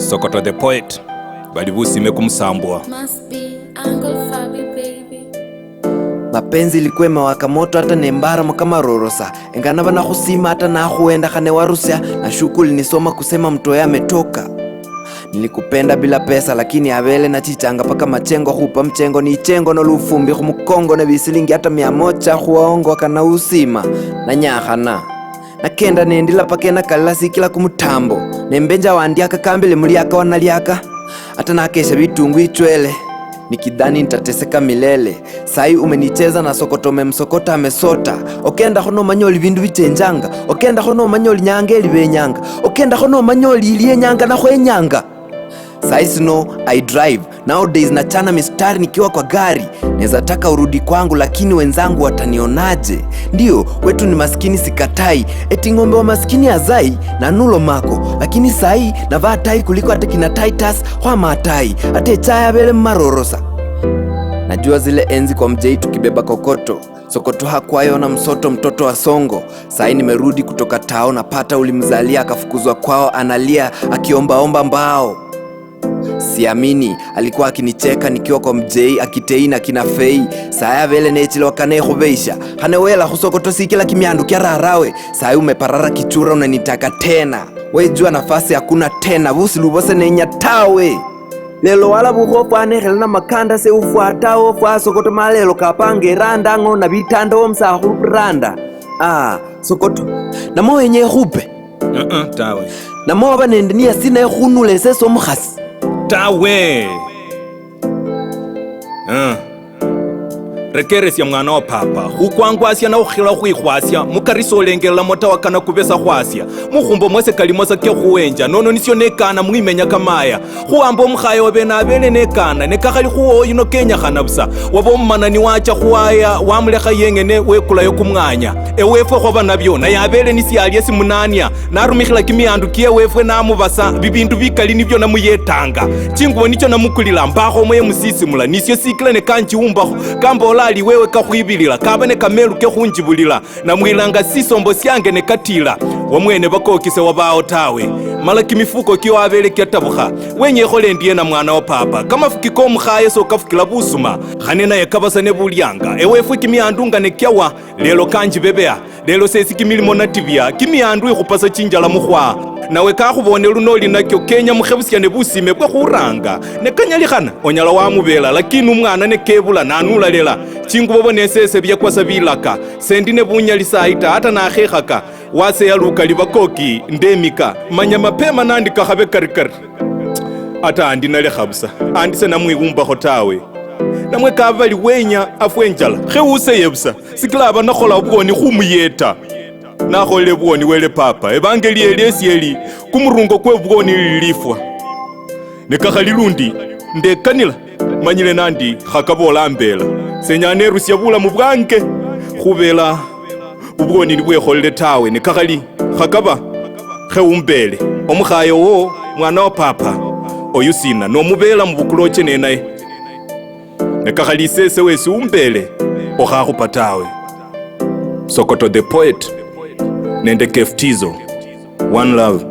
Sokoto the poet bali busime kumusambwa. Mapenzi ilikuwa imewaka moto hata nembara kama rorosa. Engana bana kusima hata na huenda kane warusya. Na shukuli nisoma kusema mtoya ametoka. Nilikupenda bila pesa lakini abele na chichanga paka machengo hupa mchengo ni chengo no lufumbi kumukongo na bisilingi hata 100 huwaongo kana usima na nyahana. Na kenda nendila pakena kalasi kila kumutambo. Nembenja wandiaka kambele muliaka wanaliaka. Hata nakesha vitungu ichwele. Nikidhani nitateseka milele. Sai umenicheza na Sokoto memsokota amesota. Okenda hono manyoli vindu vichenjanga. Okenda hono manyoli nyangeli benyanga. Okenda hono manyoli iliye nyanga na kwe nyanga. Sai sino I drive. Nowadays nachana mistari nikiwa kwa gari. Neza taka urudi kwangu lakini wenzangu watanionaje. Ndiyo, wetu ni maskini sikatai. Eti ngombe wa maskini hazai na nulo mako. Lakini sai navaa tai kuliko hata kina Titus kwa matai. Ate chaya bele marorosa. Najua zile enzi kwa mjei tukibeba kokoto. Sokoto hakuwayo na msoto mtoto wa songo. Sai nimerudi kutoka tao na pata ulimzalia akafukuzwa kwao analia akiombaomba mbao. Siamini, alikuwa akinicheka nikiwa kwa mjei akitei na kina fei. Saya vele nechile wakane hubeisha. Hanewela husokoto sikila kimiandu kia rarawe. Saya umeparara kichura unanitaka tena. Wejua nafasi hakuna tena. Vusi lubose nenya tawe. Lelo wala buhofu anehele na makanda se ufuata ofa. Sokoto malelo kapange randa ngo na bitanda omsa hurupu randa. Sokoto. Namo wenye hupe. Tawe. Namo wabanendenia sina hunule seso mkhasi. Tawe. Rekeresya mwana wa papa. Hukwangwasya na ukhila huikhwasya. Mukariso olengela mota wakana kubesa khwasya. Mukhumbo mwese kalimosa kia huwenja. Nono nisyo nekana mwimenya kamaya. Huambo mkhaya wabena abele nekana. Nekakhali huo yino kenya khanabusa. Wabo mmanani wacha huaya. Wamulekha yengene wekula yokumnganya. Ewefwe khoba nabyo. Na yabele nisiyalye simunania. Narumikhila kimiandu kie wefwe namubasa. Bibindu bikali nibyo namuyetanga. Chingubo nicho namukulila mbakho moye musisimula. Nisyo sikila nekanchi umbaho. Kambola ali wewe kakhwibilila kabane kamelu ke khunjibulila na mwilanga sisombo syange nekatila wamwene bakokise wabao tawe mala kimifuko kiyo abele kyatabukha wenye khole ndiye na mwana wa papa kamafuki ko mukhaye so kafukila busuma khane naye kabasane bulyanga ewefwe kimiandunga nekyawa lelo kanji bebea lelo sesi kimilimo natibya kimiandu ikhupasa chinjala mukhwa nawe kakhubone lunoli nakyo kenya mukhebusya ne busime bwe khuranga nekanyalikhana onyala wamubela lakini umwana nekebula nanula lela chingubo bonesese byakwasa bilaka sendi ne bunyalisa ita hata nakhekhaka wase yaluka libakoki ndemika manya mapema nandika khabe karikari ata andi nale khabsa andi se namwibumba khotawe namwe kabali wenya afwenjala khewuse yebsa siklaba nakhola ubwoni khumuyeta nakhole bwoni wele papa evangeli eliesieli kumurungo kwe bwoni lilifwa nekakhali lundi ndekanila manyile nandi khakabola mbela senyane rusya bulamu bwange khubela ubwoni nibwekholele tawe nekakhali khakaba kheumbele omukhayo wo mwana wa papa oyu sina nomubela mubukuloche nenaye nekakhali isese wesi umbele okhakhupa tawe. Sokoto the poet nende Keftizo. One love.